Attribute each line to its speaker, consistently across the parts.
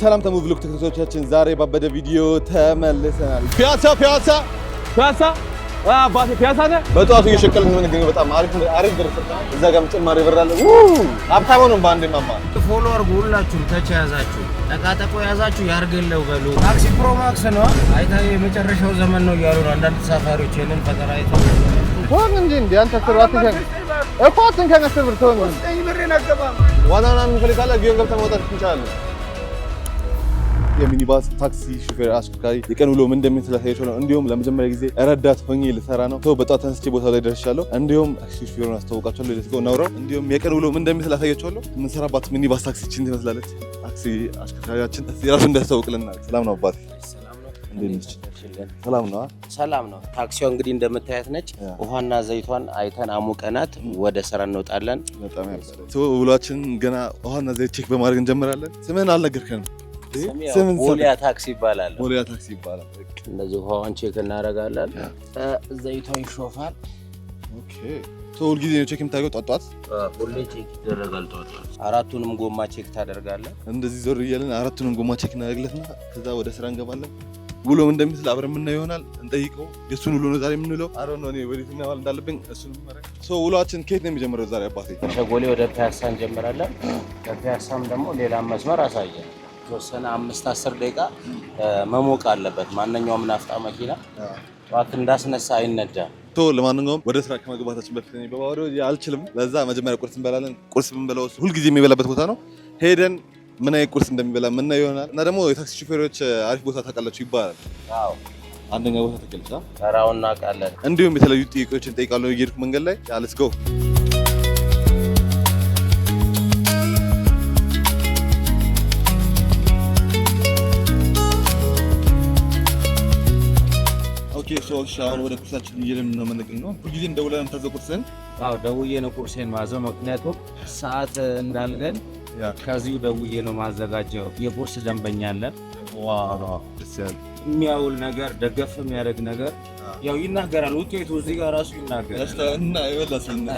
Speaker 1: ሰላም ተሙ ብሎግ ተከታታዮቻችን ዛሬ ባበደ ቪዲዮ ተመልሰናል። ፒያሳ አባቴ ፒያሳ ነህ? በጠዋቱ እየሸቀልን ነው የምንገኘው። በጣም አሪፍ ደረሰታ። እዛ ጋር ጭማሪ ይበራል። ሀብታም ነው ባንዴ ማማ
Speaker 2: ፎሎ አድርጉ። ሁላችሁም ተች ያዛችሁ ጠቃጠቆ ያዛችሁ ያርገለው በሉ። ታክሲ ፕሮማክስ ነው አይታ የመጨረሻው ዘመን ነው እያሉ ነው አንዳንድ ተሳፋሪዎች። ይሄንን ፈጠራ አይተው
Speaker 1: ሆን እንዴ አንተ ስርዓት እኮ አትንከን አስብር ተወው። ዋናና ምን ፈልጋለህ? ጊዮን ገብተህ መውጣት እንችላለን። የሚኒባስ ታክሲ ሹፌር አሽከርካሪ የቀን ውሎ ምን እንደሚመስል አሳይቼው ነው። እንዲሁም ለመጀመሪያ ጊዜ ረዳት ሆኜ ልሰራ ነው። በጠዋት ተነስቼ ቦታው ላይ ደርሻለሁ። እንዲሁም ታክሲ ሹፌሩን አስተዋውቃቸዋለሁ። ሌትስ ጎ እናውራው። እንዲሁም የቀን ውሎ ምን እንደሚመስል አሳያቸዋለሁ። የምንሰራባት ሚኒባስ ታክሲችን ትመስላለች። ታክሲ አሽከርካሪያችን የራሱ እንዲያስተዋውቅልናል። ሰላም ነው አባቴ?
Speaker 2: ሰላም ነው። ታክሲዋ እንግዲህ እንደምታያት ነች። ውሃና ዘይቷን አይተን አሙቀናት ወደ ስራ እንወጣለን።
Speaker 1: በጣም ያምራል። ውሏችን ገና ውሃና ዘይት ቼክ በማድረግ እንጀምራለን። ስምህን አልነገርከንም?
Speaker 2: ቦሊያ ታክሲ ይባላል።
Speaker 1: ቦሊያ ታክሲ ይባላል።
Speaker 2: እንደዚህ ውሃውን ቼክ እናደርጋለን። ዘይቷ ይሾፋል።
Speaker 1: ኦኬ ሁል ጊዜ ነው ቼክ የምታደርገው? ጧት
Speaker 2: ሁሌ ቼክ ይደረጋል። ጧት አራቱንም ጎማ ቼክ ታደርጋለህ።
Speaker 1: እንደዚህ ዞር እያለን አራቱንም ጎማ ቼክ እናደርግለትና ከዛ ወደ ስራ እንገባለን። ውሎ ምን እንደሚመስል አብረን የምናየው ይሆናል። እንጠይቀው። የእሱን ውሎ ነው ዛሬ የምንውለው። አረ ነው እኔ ወዴት እናዋል እንዳለብኝ እሱን ማረግ። ውሏችን ከየት ነው የሚጀምረው ዛሬ አባቴ?
Speaker 2: ከሸጎሌ ወደ ፒያሳ እንጀምራለን። ከፒያሳም ደግሞ ሌላ መስመር አሳየን። ተወሰነ 5-10 ደቂቃ መሞቅ አለበት። ማንኛውም ናፍጣ መኪና ጠዋት እንዳስነሳ አይነዳም።
Speaker 1: ለማንኛውም ወደ ስራ ከመግባታችን በፊት እኔ በባዶ አልችልም። ለዛ መጀመሪያ ቁርስ እንበላለን። ቁርስ ብንበላው ሁልጊዜ የሚበላበት ቦታ ነው። ሄደን ምን አይነት ቁርስ እንደሚበላ ምን ይሆናል። እና ደግሞ የታክሲ ሹፌሮች አሪፍ ቦታ ታውቃላችሁ ይባላል።
Speaker 2: አዎ
Speaker 1: አንደኛ ቦታ ተገልጻ
Speaker 2: ተራውን እናውቃለን።
Speaker 1: እንዲሁም የተለያዩ ጥያቄዎችን ጠይቃለሁ እየሄድኩ መንገድ ላይ ሌትስ ጎ። ኦኬ አሁን ወደ ቁርሳችን እየሄድን ነው የምንገኘው። ሁልጊዜም ደውለን የምታዘው ቁርስን?
Speaker 2: አዎ ደውዬ ነው ቁርሴን ማዘው። ምክንያቱም ሰዓት እንዳልገን ከዚሁ ደውዬ ነው ማዘጋጀው። የቁርስ ደንበኛ አለን።
Speaker 1: ዋው ደስ ያለ
Speaker 2: የሚያውል ነገር ደገፍ የሚያደርግ ነገር ያው ይናገራል። ውጤቱ እዚህ ጋር ራሱ ይናገራል።
Speaker 1: እና ይወላስና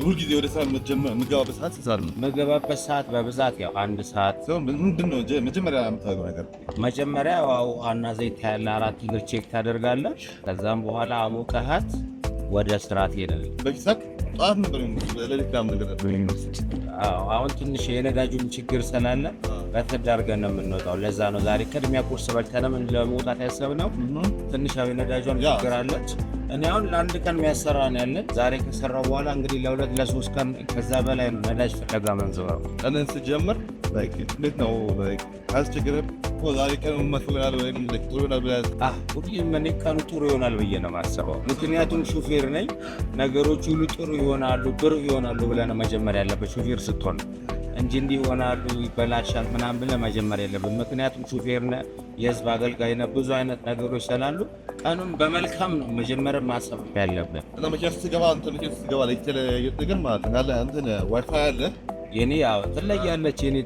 Speaker 1: ሁልጊዜ ወደ ስራ የምገባበት ሰዓት ስንት ሰዓት ነው?
Speaker 2: የምገባበት ሰዓት በብዛት ያው 1 ሰዓት
Speaker 1: ሲሆን ምንድን ነው መጀመሪያ የምታደርገው ነገር?
Speaker 2: መጀመሪያ ውሃና ዘይት ያለ 4 ሊትር ቼክ ታደርጋለህ። ከዛም በኋላ አሙቀሃት ወደ ስራ ትሄዳለህ።
Speaker 1: በፊት ጠዋት ነበር ለሊትም ነገር
Speaker 2: አሁን ትንሽ የነዳጁን ችግር ስላለ በተዳርገን ነው የምንወጣው። ለዛ ነው ዛሬ ቅድሚያ ቁርስ በልተንም ለመውጣት ያሰብነው። ትንሽ ያው የነዳጇን ችግር አለች። እኔ አሁን ለአንድ ቀን የሚያሰራ ነው ያለን። ዛሬ ከሰራው በኋላ እንግዲህ ለ2-3 ቀን ከዛ በላይ ነው ነዳጅ ፍለጋ መንዘባው።
Speaker 1: ቀንን ስጀምር እንዴት ነው አያስቸግርም? ዛሬ ቀኑ መጥፎ ይሆናል ወይም ጥሩ ይሆናል ብለህ?
Speaker 2: ሁሌም እኔ ቀኑ ጥሩ ይሆናል ብዬ ነው የማስበው። ምክንያቱም ሹፌር ነኝ። ነገሮች ሁሉ ጥሩ ይሆናሉ ብሩህ ይሆናሉ ብለህ ነው መጀመር ያለበት ሹፌር ስትሆን እንጂ እንዲህ ይሆናሉ ይበላሻል ምናምን ብለህ መጀመር የለብን። ምክንያቱም ሹፌር ነህ፣ የህዝብ አገልጋይ ነህ። ብዙ አይነት ነገሮች ስላሉ ቀኑን በመልካም ነው መጀመር ማሰብ ያለብን።
Speaker 1: እና መኪና ስትገባ ላይ ግን ማለት ነው ያለ እንትን ዋይፋይ አለ።
Speaker 2: የኔ ያው ትለያለች። የኔ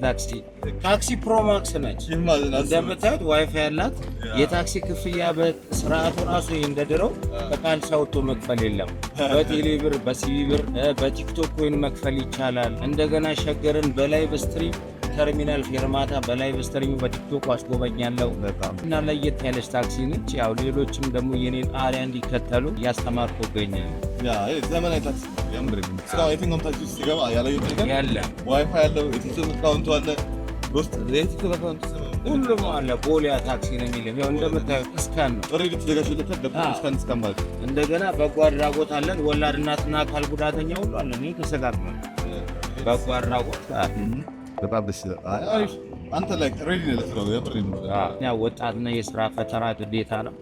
Speaker 2: ታክሲ ፕሮማክስ ነች። እንደምታዩት ዋይፋይ ያላት የታክሲ ክፍያ በስርዓቱ ራሱ እንደድሮው በቃል ሰውቶ መክፈል የለም። በቴሌ ብር፣ በሲቢ ብር፣ በቲክቶክ ኮይን መክፈል ይቻላል። እንደገና ሸገርን በላይቭ ስትሪም ተርሚናል ፌርማታ በላይቭ ስትሪም በቲክቶክ አስጎበኛለሁ እና ለየት ያለች ታክሲ ነች። ያው ሌሎችም ደግሞ የኔን አሪያ እንዲከተሉ እያስተማርኩ እገኛለሁ።
Speaker 1: ዘመናዊ ታክሲ ያምር። ስራው የትኛውም ታክሲ ውስጥ ሲገባ ያለው ነገር ያለ ዋይፋይ ያለው የቲክቶክ አካውንት አለ። ውስጥ የቲክቶክ አካውንት
Speaker 2: ሁሉም አለ። ቦሊያ ታክሲ ነው የሚለው። ያው እንደምታዩት እስካን ነው
Speaker 1: ኦሬዲ ተዘጋጅቶለት እስካን ማለት።
Speaker 2: እንደገና በጎ አድራጎት አለን። ወላድ እናትና አካል ጉዳተኛ ሁሉ አለን። ይሄ ተሰጋግመ በጎ አድራጎት
Speaker 1: በጣም ደስ ይላል። አሪፍ አንተ ላይ ሬዲ ነህ ለስራው?
Speaker 2: ያው ወጣትና የስራ ፈጠራ ግዴታ ነው።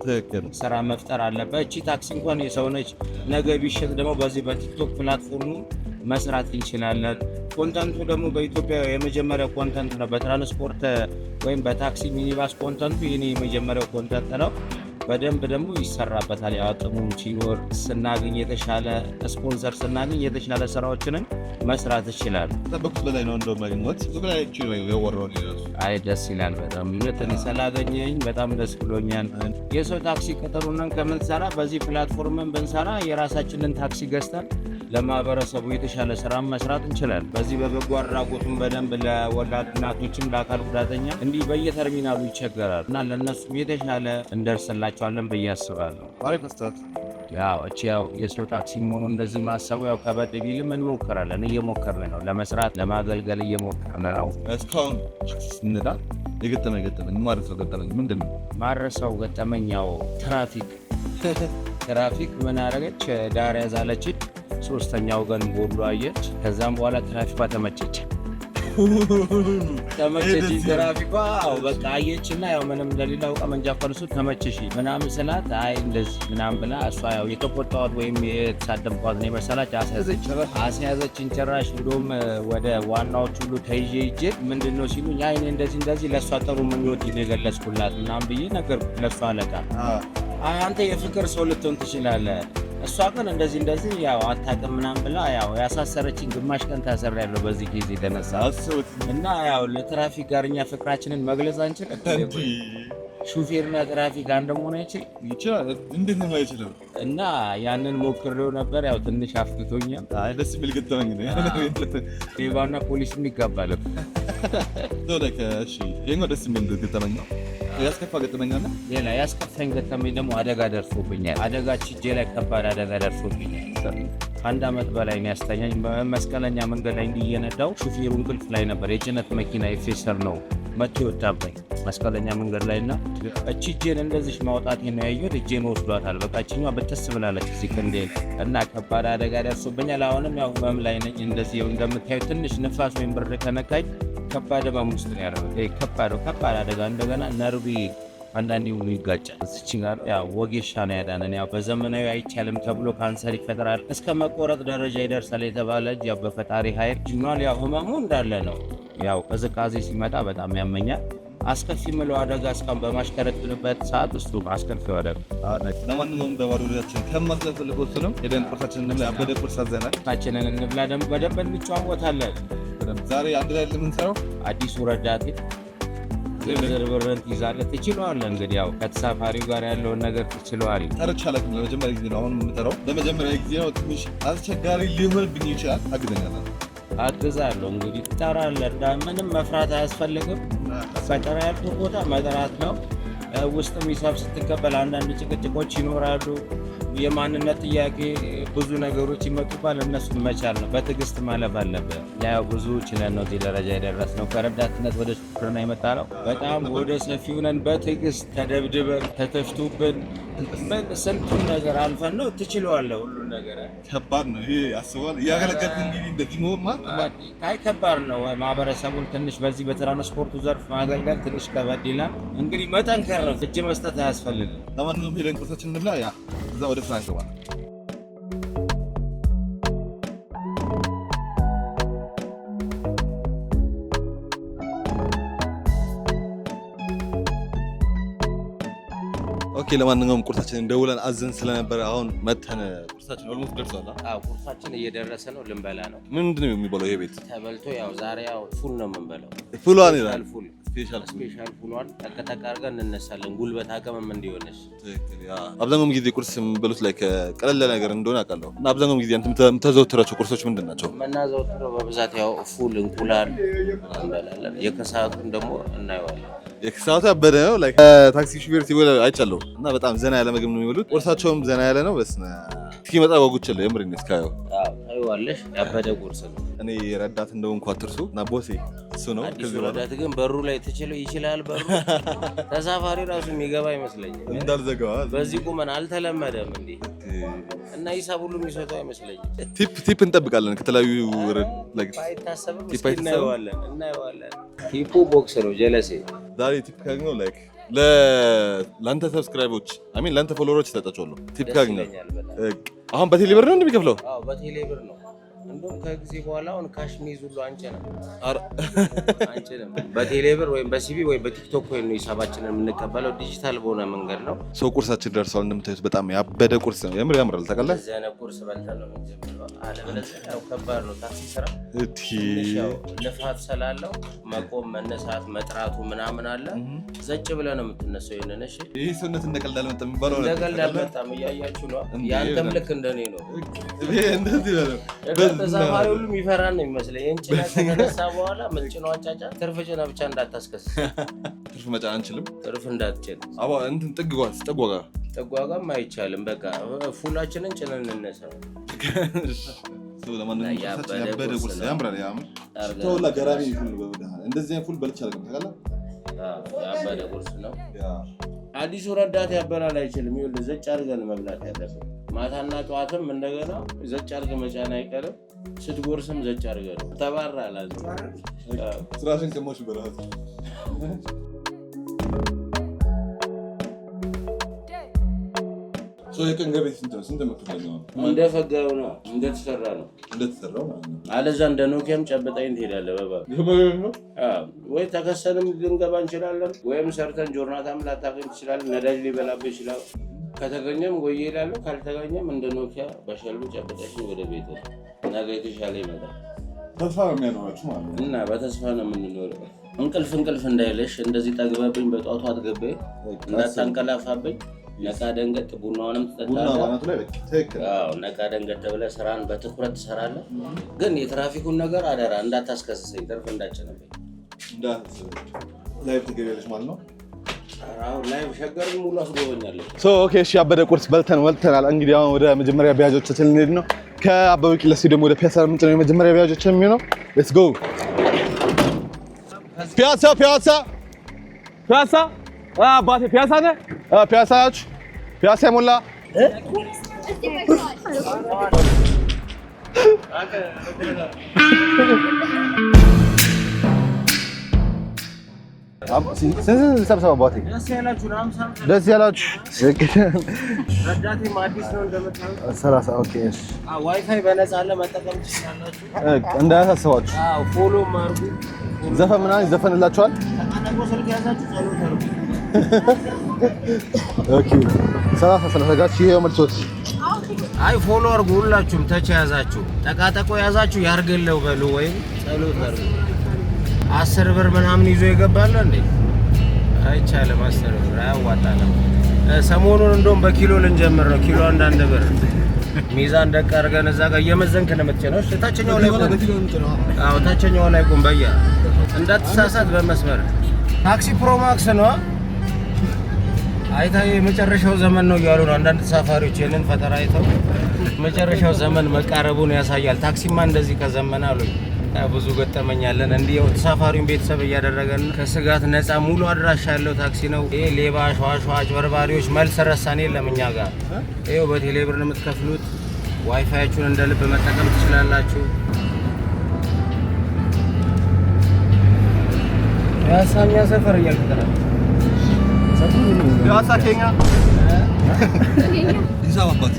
Speaker 2: ስራ መፍጠር አለበት። እቺ ታክሲ እንኳን የሰው ነች። ነገ ቢሸጥ ደግሞ በዚህ በቲክቶክ ፕላትፎርሙ መስራት እንችላለን። ኮንተንቱ ደግሞ በኢትዮጵያ የመጀመሪያው ኮንተንት ነው። በትራንስፖርት ወይም በታክሲ ሚኒባስ ኮንተንቱ የኔ የመጀመሪያው ኮንተንት ነው። በደንብ ደግሞ ይሰራበታል። ያው አቅሙም ሲኖር ስናገኝ የተሻለ ስፖንሰር ስናገኝ የተሻለ ስራዎችንን መስራት ይችላል።
Speaker 1: ተበኩት በላይ ነው እንደው ማግኘት በላይ ያወራው ነው።
Speaker 2: አይ ደስ ይላል በጣም ምንተን ስላገኘኝ በጣም ደስ ብሎኛል። የሰው ታክሲ ቀጠሩንን ከምንሰራ በዚህ ፕላትፎርምን ብንሰራ የራሳችንን ታክሲ ገዝተን ለማህበረሰቡ የተሻለ ስራ መስራት እንችላለን። በዚህ በበጎ አድራጎቱም በደንብ ለወላድ እናቶችም ለአካል ጉዳተኛ እንዲህ በየተርሚናሉ ይቸገራሉ እና ለእነሱም የተሻለ እንደርስላቸዋለን ብዬ አስባለሁ። ያው የሰው ታክሲ መሆኑ እንደዚህ ማሰቡ ያው ከበድ ቢልም እንሞክራለን፣ እየሞከርን ነው ለመስራት ለማገልገል እየሞከርን ነው።
Speaker 1: እስካሁን ስንዳ የገጠመኝ ምንድን ነው?
Speaker 2: ማረሰው ገጠመኝ ያው ትራፊክ ምን አደረገች? ዳር ያዛለች፣ ሶስተኛው ወገን ቦሎ አየች። ከዛም በኋላ ትራፊኳ ተመቸች። ትራፊኳ በቃ አየችና ያው ምንም እንደሌላ አውቃ መንጃ ፖሊሱ ተመቸሽ ምናምን ስላት አይ እንደዚህ ምናምን ብላ እሷ ያው የተቆጣኋት ወይም የተሳደብኳት ነው መሰላች አስያዘችን። ጭራሽ እንደውም ወደ ዋናዎች ሁሉ ተይዤ ሂጄ ምንድነው ሲሉኝ አይ እኔ እንደዚህ ለእሷ ጥሩ ምኞት የገለጽኩላት ምናምን ብዬ ነገርኩት ለእሷ አለቃ። አንተ የፍቅር ሰው ልትሆን ትችላለህ፣ እሷ ግን እንደዚህ ያው አታውቅም ምናምን ብላ ያው ያሳሰረችኝ። ግማሽ ቀን ታሰሪያለሁ በዚህ ጊዜ የተነሳ እና ያው ለትራፊክ ጋር እኛ ፍቅራችንን መግለጽ አንችልም። ሹፌርና ትራፊክ አንድ መሆን ይችላል
Speaker 1: እንዴት ነው አይችልም?
Speaker 2: እና ያንን ሞክሬው ነበር። ያው ትንሽ አፍክቶኛል።
Speaker 1: ደስ የሚል ገጠመኝ ነው።
Speaker 2: ሌባና ፖሊስም ይጋባል።
Speaker 1: እሺ ይሄኛው ደስ የሚል ገጠመኝ ነው። ያስከፋ ገጠመኝ አለ?
Speaker 2: ሌላ ያስከፋኝ ገጠመኝ ደግሞ አደጋ ደርሶብኛል። አደጋ ችጄ ላይ ከባድ አደጋ ደርሶብኛል። ከአንድ ዓመት በላይ ነው ያስተኛኝ። በመስቀለኛ መንገድ ላይ እንዲህ እየነዳው ሹፌሩ እንቅልፍ ላይ ነበር። የጭነት መኪና ኤፌሰር ነው መጥቶ ወጣብኝ መስቀለኛ መንገድ ላይ እና እቺ እጄን እንደዚህ ማውጣት ነው ያየሁት። እጄን ወስዷታል። በቃ እቺኛዋ በተስ ብላለች እዚህ ክንዴ እና ከባድ አደጋ ደርሶብኛል። አሁንም ያው ህመም ላይ ነኝ። እንደዚህ እንደምታዩ ትንሽ ንፋስ ወይም ብርድ ከነካኝ ከባድ ህመም ውስጥ ነው ያለው። ከባድ አደጋ እንደገና ነርቪ አንዳንዴ ሁሉ ይጋጫል። እዚች ጋር ያው ወጌሻ ነው ያዳነን። ያው በዘመናዊ አይቻልም ተብሎ ካንሰር ይፈጠራል እስከ መቆረጥ ደረጃ ይደርሳል የተባለ ያው በፈጣሪ ኃይል ጅኗል። ያው ህመሙ እንዳለ ነው። ያው ቅዝቃዜ ሲመጣ በጣም ያመኛል። አስከፊ ምለው አደጋ እስካሁን በማሽከረክርበት ሰዓት እሱ አስከፊ አደጋ።
Speaker 1: ለማንኛውም በባዶሪያችን ከማስፈልገው እሱ ነው። ሄደን ቁርሳችንን እንብላ። ያበደ ቁርስ አዘናል።
Speaker 2: ቁርሳችንን እንብላ። ደግሞ በደንብ እንጨዋወታለን።
Speaker 1: ዛሬ አንድ ላይ የምንሰራው
Speaker 2: አዲሱ ረዳቴ ዝርዝርብርን ትይዛለህ። ትችለዋለህ። እንግዲህ ያው ከተሳፋሪው ጋር ያለውን ነገር ትችለዋለህ።
Speaker 1: ጠርቻለሁ። ለመጀመሪያ ጊዜ ነው አሁን የምጠራው። ለመጀመሪያ ጊዜ ነው። ትንሽ አስቸጋሪ ሊሆንብኝ ይችላል። አግዘኛለሁ።
Speaker 2: አግዛለሁ። እንግዲህ ትጠራለህ። ምንም መፍራት አያስፈልግም። ፈጠራ ያልኩህ ቦታ መጥራት ነው። ውስጥም ሂሳብ ስትቀበል አንዳንድ ጭቅጭቆች ይኖራሉ። የማንነት ጥያቄ ብዙ ነገሮች ይመጡባል። እነሱን መቻል ነው። በትዕግስት ማለፍ አለብህ። ያው ብዙ ችለን ነው እዚህ ደረጃ የደረስነው። ከረዳትነት ወደ ሹፌርና የመጣ ነው። በጣም ወደ ሰፊው ነን። በትዕግስት ተደብድበን ተተፍቶብን ስንቱን ነገር አልፈን ነው። ትችለዋለህ። ሁሉን ነገር
Speaker 1: ከባድ ነው። ይሄ አስበዋል እያገለገልክ እንግዲህ እንደዚህ መሆን ማለት
Speaker 2: አይ ከባድ ነው። ማህበረሰቡን ትንሽ በዚህ በትራንስፖርቱ ዘርፍ ማገልገል ትንሽ ከበድ ይላል። እንግዲህ መጠንከር ነው። እጅ መስጠት አያስፈልግም።
Speaker 1: ለማንኛውም ሄደን ቁርሳችንን እንብላ። ያ እዛ ወደ ፍራንክ ገባ። ኦኬ ለማንኛውም ቁርሳችንን ደውለን አዘን ስለነበረ አሁን መተን ቁርሳችን ኦልሞስት ደርሷል።
Speaker 2: አዎ ቁርሳችን እየደረሰ ነው። ልንበላ ነው።
Speaker 1: ምንድን ነው የሚባለው ይሄ ቤት?
Speaker 2: ተበልቶ ያው ዛሬ ያው ፉል ነው የምንበላው።
Speaker 1: ፉሏን ይላል።
Speaker 2: ስፔሻል ፉሏን ጠቅጠቅ አድርገን እንነሳለን። ጉልበት አቅምም እንዲሆነሽ።
Speaker 1: አብዛኛውም ጊዜ ቁርስ የምበሉት ላይ ቀለል ነገር እንደሆነ አውቃለሁ። እና አብዛኛውም ጊዜ አንተ የምታዘወትራቸው ቁርሶች ምንድን ናቸው?
Speaker 2: የምናዘወትረው በብዛት ያው ፉል፣ እንቁላል እንበላለን። የከሰዓቱን ደግሞ እናየዋለን።
Speaker 1: የከሰዓቱ ያበደ ነው። ላይክ ታክሲ ሹፌር ሲበላ አይቻለሁ እና በጣም ዘና ያለ ምግብ ነው የሚበሉት። ቁርሳቸውም ዘና ያለ ነው። በስመ አብ እስኪመጣ ጓጉቻለሁ። የምሬን ነው። እስካየው
Speaker 2: ታይዋለሽ። ያበደ ቁርስ ነው።
Speaker 1: እኔ ረዳት እንደሆንኩ አትርሱ እና ቦሴ እሱ ነው።
Speaker 2: አዲሱ ረዳት ግን በሩ ላይ ትችለው ይችላል። በሩ ተሳፋሪ ራሱ የሚገባ አይመስለኝም።
Speaker 1: እንዳልዘጋዋ
Speaker 2: በዚህ ቁመን አልተለመደም እንዴ እና ሂሳብ ሁሉ የሚሰጠው አይመስለኝም።
Speaker 1: ቲፕ እንጠብቃለን ከተለያዩ
Speaker 2: አይታሰብም። እናየዋለን። ቲፑ ቦክስ ነው። ጀለሴ
Speaker 1: ዛሬ ቲፕ ካገኘው ላይክ ለአንተ ሰብስክራይቦች አሚን ለአንተ ፎሎወሮች ይሰጣቸዋለሁ። ቲፕ ካገኘው አሁን በቴሌ ብር ነው እንደሚከፍለው?
Speaker 2: አዎ በቴሌ ብር ነው። እንደውም ከጊዜ በኋላ አሁን ካሽ ሚይዝ ሁሉ አንችልም። በቴሌብር ወይም በሲቢ ወይም በቲክቶክ ወይ ነው ሂሳባችንን የምንቀበለው ዲጂታል በሆነ መንገድ ነው።
Speaker 1: ሰው ቁርሳችን ደርሷል። እንደምታዩት በጣም ያበደ ቁርስ ነው። የምር ያምራል። ታውቃለህ
Speaker 2: እዚህ አይነት ቁርስ በልተን ነው የምንጀምረው። አለበለዚያ ያው ከባድ ነው። ታክሲ ስራ ያው ልፋት ስላለው መቆም፣ መነሳት፣ መጥራቱ ምናምን አለ። ዘጭ ብለህ ነው የምትነሳው። ይሄንን እሺ፣ ይሄ
Speaker 1: ሰውነት እንደቀልድ አልመጣም የሚባለው
Speaker 2: ነው። እንደቀልድ አልመጣም። እያያችሁ ነው። ያንተም ልክ እንደኔ ነው።
Speaker 1: ይሄ እንደዚህ ነው።
Speaker 2: ተሳፋሪ ሁሉ የሚፈራን ነው የሚመስለኝ። እንጭና ከተነሳ በኋላ መልጭኖ አጫጫ ትርፍ ጭና ብቻ እንዳታስከስ።
Speaker 1: ትርፍ መጫን አንችልም።
Speaker 2: ትርፍ እንዳትጭን
Speaker 1: አባ እንትን
Speaker 2: ጥጓጋም አይቻልም። በቃ ፉላችንን ጭነን እንነሳ።
Speaker 1: ለማንኛውም ያበደ ቁርስ ያምራል። ተወላ ገራሚ ፉል እንደዚህ ፉል በልቼ አልቀም። ታውቃለህ
Speaker 2: ያበደ ቁርስ ነው። አዲሱ ረዳት ያበላል አይችልም። ይኸውልህ ዘጭ አድርገን መብላት ያለብን ማታና ጠዋትም እንደገና ዘጭ አድርገን መጫን አይቀርም። ስትጎርስም ዘጭ አድርገን ነው። ተባራላ
Speaker 1: ስራሽን ከሞሽ በላት የቀን ገቢ ስንት መክፈለኛው?
Speaker 2: እንደፈጋው ነው እንደተሰራ ነው
Speaker 1: ማለት ነው።
Speaker 2: አለዛ እንደ ኖኪያም ጨብጠኝ ትሄዳለህ። ወይ ተከሰንም ልንገባ እንችላለን፣ ወይም ሰርተን ጆርናታም ላታገኝ ትችላለን። ነዳጅ ሊበላብህ ይችላል። ከተገኘም ወይ ይላል፣ ካልተገኘም እንደ ኖኪያ በሸልቡ ጨብጠሽ ወደ ቤት ነገ የተሻለ ይመጣል።
Speaker 1: ተስፋ ነው የሚያኖራችሁ ማለት ነው።
Speaker 2: እና በተስፋ ነው የምንኖረው። እንቅልፍ እንዳይለሽ እንደዚህ ጠግበብኝ በጧቱ አትገበይ እንዳታንቀላፋብኝ። ነቃ ደንገጥ ቡናውንም ትጠጣለህ። ነቃ ደንገጥ ብለህ ስራን በትኩረት ትሰራለህ። ግን የትራፊኩን ነገር አደራ እንዳታስከስሰኝ፣ ትርፍ እንዳጨነብኝ
Speaker 1: ላይቭ ትገቢያለሽ ማለት ነው።
Speaker 2: ላይቭ ሸገርን ሙሉ አስጎበኛለሁ።
Speaker 1: ኦኬ እሺ፣ ያበደ ቁርስ በልተናል። እንግዲህ አሁን ወደ መጀመሪያ ቢያጆቻችን ልንሄድ ነው። ከአበበ ቢቂላ ስቴዲየም ወደ ፒያሳ ምንጭ ነው የመጀመሪያ ቢያጆቻችን የሚሆነው። ሌትስ ጎ ፒያሳ አባቴ ፒያሳ ነህ? ፒያሳ ናችሁ? ፒያሳ የሞላ ሰብሰባ አባቴ ደስ ያላችሁ።
Speaker 2: ረዳቴም አዲስ ነው እንደምታዩት።
Speaker 1: 30 ኦኬ። እሺ
Speaker 2: ዋይፋይ በነፃ አለ መጠቀም ትችላላችሁ።
Speaker 1: እንዳያሳስባችሁ።
Speaker 2: ፎሎ ማርጉ።
Speaker 1: ዘፈን ምናምን ይዘፈንላችኋል።
Speaker 2: ተቀናቆ ስልክ ያዛችሁ ጸሎት አርጉ።
Speaker 1: ኦኬ 30 ጋር ይሄው መልሶት።
Speaker 2: አይ ፎሎ አርጉ። ሁላችሁም ተች ያዛችሁ ጠቃጠቆ ያዛችሁ ያርገለው በሉ ወይም ጸሎት አርጉ። 10 ብር ምናምን ይዞ ይገባል እንዴ? አይቻልም። 10 ብር አያዋጣንም። ሰሞኑን እንደውም በኪሎ ልንጀምር ነው። ኪሎ 1 ብር ሚዛን ደቅ አድርገን እዛ ጋር እየመዘንክ ነው የምትጭነው። እሺ ታችኛው ላይ ቆም። አዎ ታችኛው ላይ ቆም። በያ እንዳትሳሳት በመስመር ታክሲ ፕሮማክስ ነው። አይታ የመጨረሻው ዘመን ነው እያሉ ነው አንዳንድ ተሳፋሪዎች። ይሄንን ፈጠራ አይተው መጨረሻው ዘመን መቃረቡን ያሳያል። ታክሲማ እንደዚህ ከዘመነ አሉኝ። ብዙ ገጠመኛለን። እንዲህ ተሳፋሪውን ቤተሰብ እያደረገን ከስጋት ነፃ ሙሉ አድራሻ ያለው ታክሲ ነው። ይሄ ሌባ፣ ሸዋሸዋ፣ አጭበርባሪዎች መልስ ረሳን የለም እኛ ጋር። ይሄው በቴሌብር ነው የምትከፍሉት። ዋይፋያችሁን እንደ ልብ መጠቀም ትችላላችሁ። ያሳኛ ሰፈር እያልኩት
Speaker 1: ፒያሳ ኬኛ ሂሳብ አባት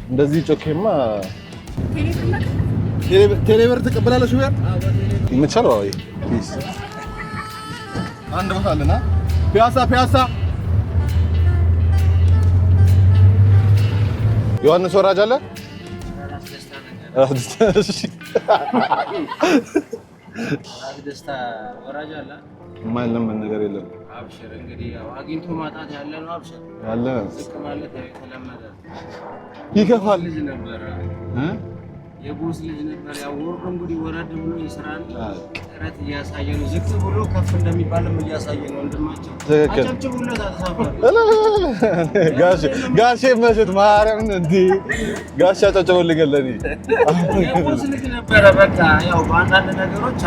Speaker 1: እንደዚህ ጮኬማ ቴሌብር ተቀበላለሽ ወይ? ይመቻል። ወይ ፒስ አንድ ቦታ አለና ፒያሳ ዮሐንስ ወራጅ አለ።
Speaker 2: ደስታ ወራጅ አለ።
Speaker 1: ማንም ነገር የለም።
Speaker 2: አብሽር እንግዲህ ያው አግኝቶ ማጣት ያለ ነው። አብሽር
Speaker 1: ያለ
Speaker 2: ዝቅ ማለት የተለመደ
Speaker 1: ይከፋል።
Speaker 2: ልጅ ነበር የቦስ ልጅ ነበር። ያው ወርዶ እንግዲህ ወረድ ብሎ የስራን ጥረት እያሳየ ነው። ዝቅ ብሎ ከፍ እንደሚባልም እያሳየ ነው። ወንድማቸው
Speaker 1: ትክክል።
Speaker 2: አጨብጭቡለት። አተሳፈረ
Speaker 1: ጋሼ መሸት ማርያምን እንዴ ጋሼ አጨብጭቡልኝ። ለኔ
Speaker 2: የቦስ ልጅ ነበረ። በቃ ያው በአንዳንድ ነገሮች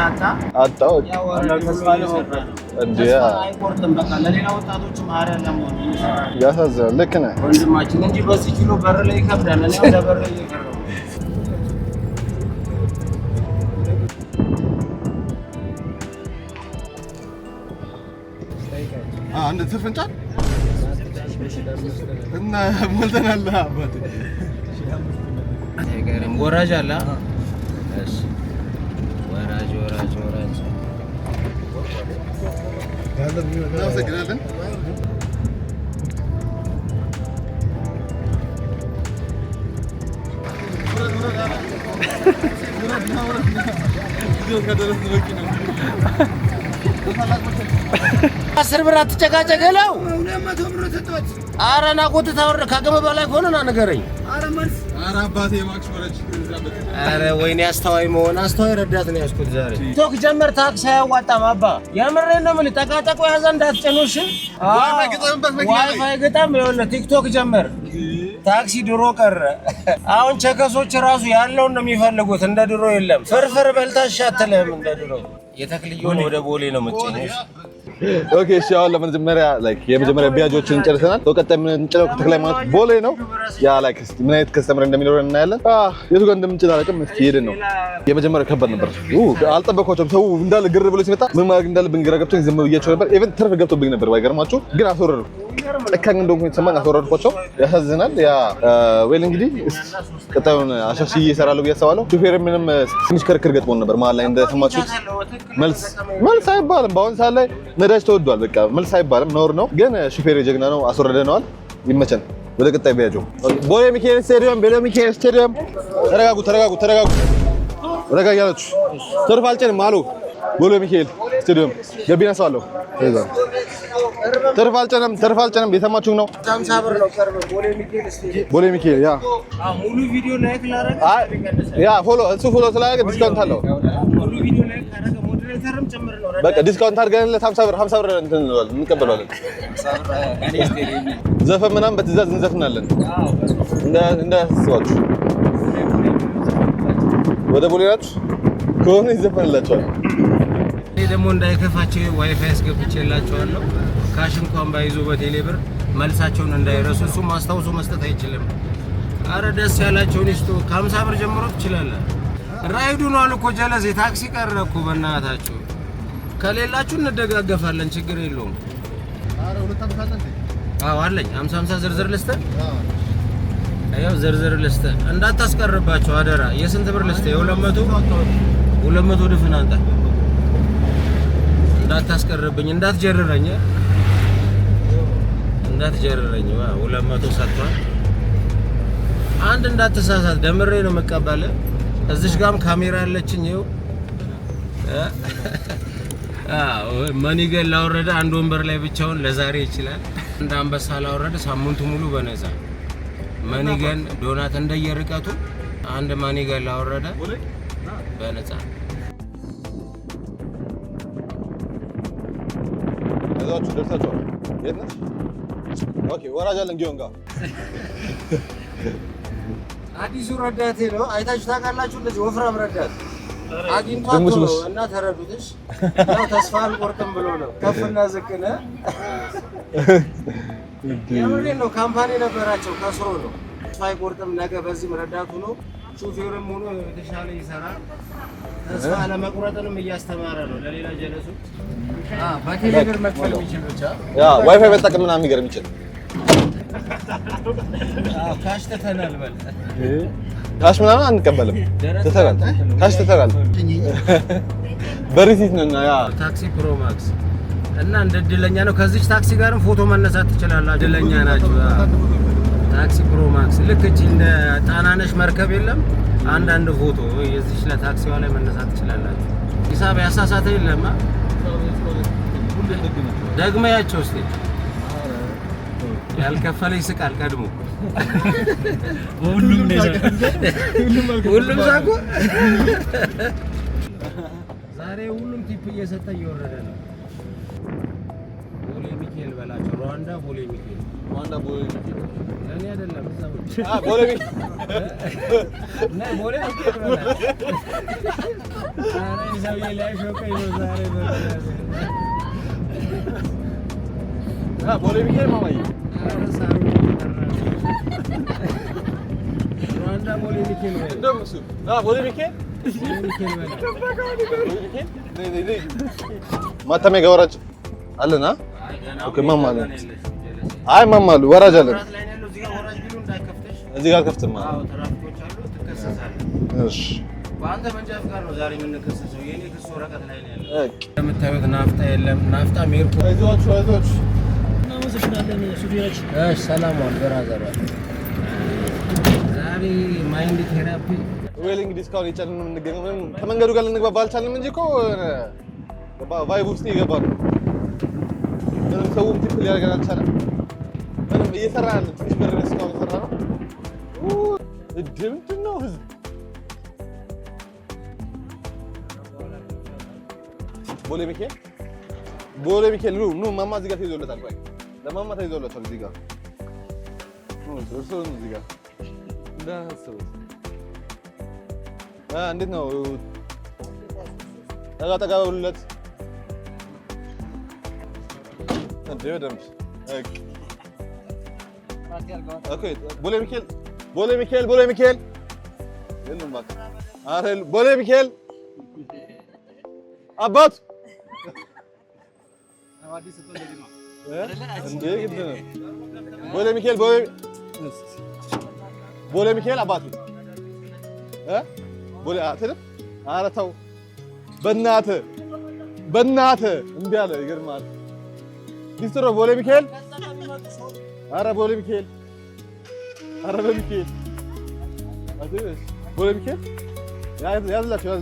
Speaker 2: አጣው። ያው ተስፋ ለማውጣት እንዴ አይቆርጥም። በቃ ለሌላ ወጣቶችም አሪያ ለመሆን ይሰራል።
Speaker 1: ያሳዝናል። ልክ ነህ
Speaker 2: ወንድማችን እንጂ በዚህ ኪሎ በር ላይ ይከብዳል። እኔ ወደ በር ላይ ይከብዳል።
Speaker 1: አንድ ትርፍንጫ እና ሞልተናል አባቴ
Speaker 2: አይገርም ወራጅ አለ እሺ ወራጅ
Speaker 1: እናመሰግናለን
Speaker 2: አስር ብር አትጨቃጨቅለው ኧረ ና ቁጥ ታወር ከአቅም በላይ ከሆነ ና ንገረኝ
Speaker 1: ኧረ አባቴ ማክስ ወረች
Speaker 2: ኧረ ወይኔ አስተዋይ መሆን አስተዋይ ረዳት ነው ያዝኩት ዛሬ ቲክቶክ ጀመር ታክሲ አያዋጣም አባ የምሬን ነው የምልህ ጠቃጠቆ ያዘ እንዳትጨኑሽ ዋይፋይ ግጠም ይኸውልህ ቲክቶክ ጀመር ታክሲ ድሮ ቀረ አሁን ቸከሶች ራሱ ያለውን ነው የሚፈልጉት እንደ ድሮ የለም ፍርፍር በልታሽ አትልም እንደ ድሮ የተክልየውን ወደ ቦሌ ነው የምትጨኝሽ
Speaker 1: ኦኬ እሺ አሁን ለመጀመሪያ ላይክ የመጀመሪያ ቢያጆችን ጨርሰናል ቀጣይ የምንጭነው ከተክለ ሃይማኖት ቦሌ ነው ያ ላይክ ምን አይነት ከስተመር እንደሚኖር እናያለን የቱ ጋር እንደምንጭን አላውቅም እስኪ ሄደን ነው የመጀመሪያው ከባድ ነበር አልጠበኳቸውም ሰው እንዳለ ግር ብሎ ሲመጣ ምን ማድረግ እንዳለብኝ ግራ ገብቶኝ ዝም ብያቸው ነበር ኢቨን ትርፍ ገብቶብኝ ነበር ባይገርማችሁ ግን አስወረዱ ጨካኝ እንደሆንኩ የተሰማኝ አስወረድኳቸው ያሳዝናል ያ ዌል እንግዲህ ቀጣዩን አሻሽዬ እሰራለሁ ብዬ አስባለሁ ሹፌር ምንም ትንሽ ክርክር ገጥሞን ነበር መሀል ላይ እንደሰማችሁት መልስ አይባልም በአሁን ሰዓት ላይ ነዳጅ ተወዷል በቃ መልስ አይባልም ነውር ነው ግን ሹፌር ጀግና ነው አስወረደነዋል ይመቸን ወደ ቀጣይ ቢያጆ ቦሌ ሚካኤል ስቴዲየም ተረጋጉ ረጋ ያላችሁ ትርፍ አልጨንም አሉ ቦሌ ሚካኤል ስቴዲየም ገቢና ሰዋለሁ ትርፍ አልጨንም የሰማችሁ ነው
Speaker 2: 50 ብር ነው ቀርበ
Speaker 1: ቦሌ ሚካኤል ያ
Speaker 2: ሙሉ ቪዲዮ ላይክ ላረግ
Speaker 1: ያ ፎሎ ስላደረገ ዲስካውንት አለው
Speaker 2: ሙሉ ቪዲዮ ላይክ ካረገ ሞዴሬተርም ጭምር ነው
Speaker 1: በቃ ዲስካውንት አድርገንለት 50 ብር እንትን እንቀበላለን ዘፈን ምናምን በትዕዛዝ እንዘፍናለን እንዳያስባችሁ ወደ ቦሌ ናችሁ ከሆነ ይዘፈንላችኋል
Speaker 2: እኔ ደግሞ እንዳይከፋቸው ዋይፋይ አስገብቼላችኋለሁ ካሽ እንኳን ባይዞ በቴሌ ብር መልሳቸውን እንዳይረሱ እሱ ማስታወሱ መስጠት አይችልም አረ ደስ ያላቸውን ይስጡ ከ50 ብር ጀምሮ ትችላለህ ራይዱ ነው አልኮ ጀለሴ ታክሲ ቀረ እኮ በእናታችሁ ከሌላችሁ እንደጋገፋለን ችግር የለውም
Speaker 1: አረ ሁለት አመታለን
Speaker 2: አዎ አለኝ 50 ዝርዝር ልስተ አየው ዝርዝር ልስተ እንዳታስቀርባቸው አደራ የስንት ብር ልስተ የ200 ድፍን አንተ እንዳታስቀርብኝ እንዳትጀርረኝ 200 ሰጥቷል አንድ እንዳትሳሳት ደምሬ ነው መቀበል እዚሽ ጋርም ካሜራ ያለችኝ ይኸው ማኒገል ላወረደ አንድ ወንበር ላይ ብቻውን ለዛሬ ይችላል እንደ አንበሳ ላወረደ ሳምንቱ ሙሉ በነፃ ማኒገል ዶናት እንደየርቀቱ አንድ ማኒገል ላወረደ በነፃ
Speaker 1: እዛችሁ ደርሳችሁ የት ነሽ ኦኬ ወራጅ አለን ጊዮን ጋር
Speaker 2: አዲሱ ረዳቴ ነው አይታችሁ ታውቃላችሁ እንደዚህ ወፍራም ረዳት አግኝቷት ነው እና ተረዱትሽ ያው ተስፋ አልቆርጥም ብሎ ነው ከፍና ዝቅነ የምሬን ነው ካምፓኒ ነበራቸው ከስሮ ነው ተስፋ አይቆርጥም ነገ በዚህ ረዳቱ ነው ሹፌርም ሆኖ የተሻለ ይሰራል ተስፋ አለመቁረጥንም እያስተማረ ነው ለሌላ ጀለሱ በቴሌ ብር መክፈል የሚችል ብቻ
Speaker 1: ያ ዋይፋይ መጠቀም ምናምን የሚገርም ይችላል
Speaker 2: ካሽ ተተናል በል
Speaker 1: ካሽ ምናምን አንቀበልም ተተናል ካሽ ተተናል በሪሲት ነውና ያ
Speaker 2: ታክሲ ፕሮ ማክስ እና እንደ እድለኛ ነው ከዚች ታክሲ ጋርም ፎቶ መነሳት ትችላላችሁ እድለኛ ናችሁ ታክሲ ፕሮ ማክስ ልክ እቺ እንደ ጣናነሽ መርከብ የለም አንድ ፎቶ የዚች ለታክሲዋ ላይ መነሳት ትችላላችሁ ሂሳብ ያሳሳተ የለማ ደግመ ያቸው እስቲ ያልከፈለ ይስቃል ቀድሞ ሁሉም ሳቁ ዛሬ ሁሉም ቲፕ እየሰጠ እየወረደ ነው ቦሌ ሚካኤል በላቸው ሩዋንዳ ቦሌ ሚካኤል ለኔ አይደለም ሰዎች
Speaker 1: ቦሌ
Speaker 2: ነይ ቦሌ ሚካኤል በላቸው ዛሬ ሰውዬ ላይ ሾቀኝ ነው ዛሬ
Speaker 1: ቦሌ ሚካኤል ማማዬ
Speaker 2: ሩዋንዳ ቦሌ ሚካኤል
Speaker 1: እንደምሱ ቦሌ ሚካኤል ማተሚያ ገበራች አለና ኦኬ ማማ አለ። አይ ማማ አሉ ወራጅ አለ። እዚህ ጋር ከፍተማ
Speaker 2: አዎ ትራፊኮች አሉ ትከሰሳለህ። እሺ በአንተ መንጃ ፍቃድ ነው ዛሬ የምንከሰሰው። የኔ ክስ ወረቀት ላይ ነው ያለው። እንደምታዩት ናፍጣ የለም። ናፍጣ ሜርኩ አይዟችሁ እናመሰግናለን ሹፌሮች። እሺ ሰላም ዋል ብራዘር። ዛሬ ማይንድ ቴራፒ
Speaker 1: ወይ እንግዲህ እስካሁን የጨነን ነው የምንገኘው። ከመንገዱ ጋር ልንግባባ አልቻልንም እንጂ እኮ ቫይብ ውስጥ ይገባል። ምንም ሰውም ትክክል ሊያደርገን አልቻለም። ምንም እየሰራ ያለ ትንሽ ብር እስካሁን እየሰራ ነው። ምንድን ነው ህዝብ ቦሌ ሚካኤል ኑ ማማ እዚህ ጋር ተይዞለታል። ቆይ ለማማ ተይዞለታል እዚህ ጋር እርሶ እዚህ ጋር እንዳሰው እንዴት ነው? ጠጋ በሉለት እንዴ በደምብ ኦኬ። ቦሌ ሚካኤል የለም በቃ። ኧረ ቦሌ ሚካኤል አባቱ እንዴ ግድ ነው። ቦሌ ሚካኤል አባቱ ቦሌ አትልም። ኧረ ተው በእናትህ እምቢ አለ። ይገርምሃል። ቢስትሮ ቦሌ ሚካኤል ኧረ በሚካኤል ቦሌ ሚካኤል ያዝላቸው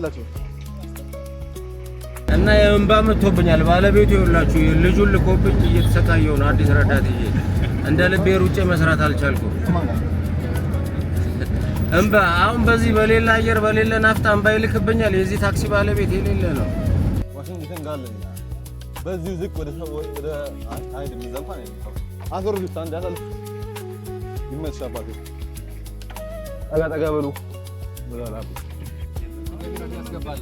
Speaker 2: እና የእንባ መጥቶብኛል። ባለቤቱ ይኸውላችሁ ልጁን ልኮብኝ እየተሰቃየሁ ነው። አዲስ ረዳት ይዤ እንደ ልቤ ሩጬ መስራት አልቻልኩም። እንባ አሁን በዚህ በሌላ አየር በሌለ ናፍጣ እንባ ይልክብኛል። የዚህ ታክሲ ባለቤት የሌለ ነው።
Speaker 1: ዋሽንግተን ጋር በዚህ ዝቅ ወደ አይድ የሚዘልፋ ነው አገሩ ውስጥ አንድ ያሳልፍ ይመሻባል። ጠጋ በሉ ብላላቡ ያስገባል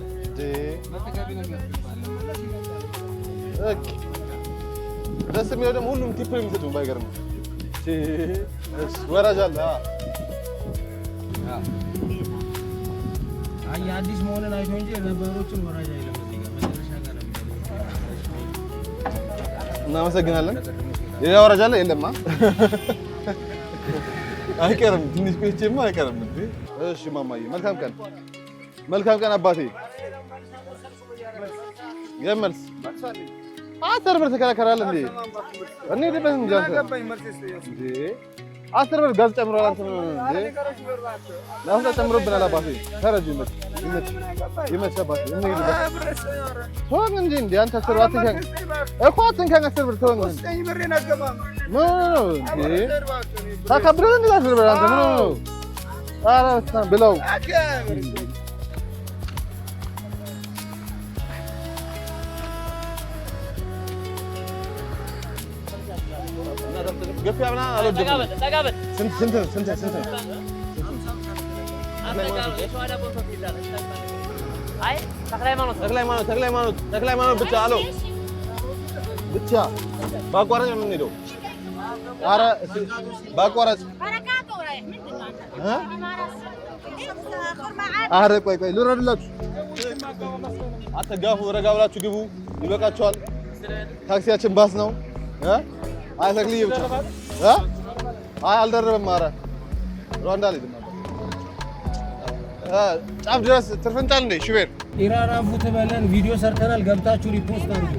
Speaker 1: ደስ የሚለው ደግሞ ሁሉም ቲፕ የሚሰጡ ባይገርም ወራጅ አለ።
Speaker 2: አይ አዲስ መሆንን አይቶ እንጂ የነበሮችን ወራጅ አይለም። መጨረሻ ጋር ነው።
Speaker 1: እናመሰግናለን። ሌላ ወራጅ አለ የለማ አይቀርም። ትንሽ ቆይቼማ አይቀርም እንዴ። እሺ ማማዬ መልካም ቀን አባቴ። የመልስ አስር ብር ተከራከራለህ እንዴ? እኔ ደበን እንጂ አንተ እንዴ አስር ብር ጋዝ ጨምሯል። አንተ እንዴ ለአንተ ጨምሮብናል አባቴ። ተረጅ ይመች አባቴ። እኔ ተወን እንጂ እንዴ አንተ አስር ብር አትንከን እኮ አትንከን። አስር ብር ተወን እንጂ እንዴ ታከብረን እንዴ አስር ብር አንተ ምን ነው? ኧረ በስመ አብ ብለው ገፊያ ብላ አልወደም። ስንት አይ ተክለ ሃይማኖት ብቻ አለው ብቻ ባቋራጭ ነው የምንሄደው። ኧረ ባቋራጭ ኧረ ቆይ ልውረድላችሁ። አትጋፉ፣ ረጋ ብላችሁ ግቡ። ይበቃችኋል። ታክሲያችን ባስ ነው። አይ ተክልዬ ብቻ አይ አልደረበም። ኧረ ሩዋንዳ ላይ ጫፍ ድረስ ትርፍንጫል እንደ ሹፌር
Speaker 2: ኢራን ፉት በለን ቪዲዮ ሰርተናል። ገብታችሁ ሪፖስት አድርጉ።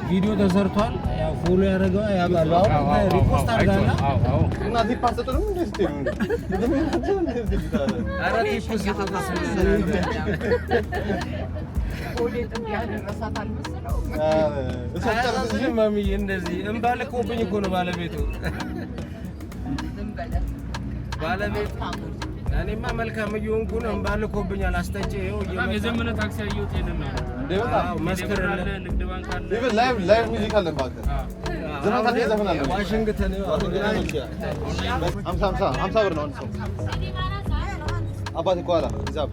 Speaker 2: ቪዲዮ ተሰርቷል። ያው ፎሎ ያደረገው ያባሉ አሁን ሪፖስት አድርጋና
Speaker 1: እና ዲፓስ ተጥሩም እንደ ስትሄዱ
Speaker 2: ኧረ ሪፖስት ተታሰለ ማሚዬ እንደዚህ እንባ ልኮብኝ እኮ ነው ባለቤቱ። እኔማ መልካም እየሆንኩ ነው። እንባ ልኮብኛል። አስጠጭ ይኸው የዘመነ ታክሲ አየሁት። ይሄንን ነው እንዴ በጣም መስከረ ንግድ ባንክ አለ። ኢቭን ላይቭ ሙዚቃ አለ ባንክ ዘመን ታክሲ ዘፈናል። ዋሽንግተን 50 ብር ነው አንድ ሰው አባቴ ኳላ ሂሳብ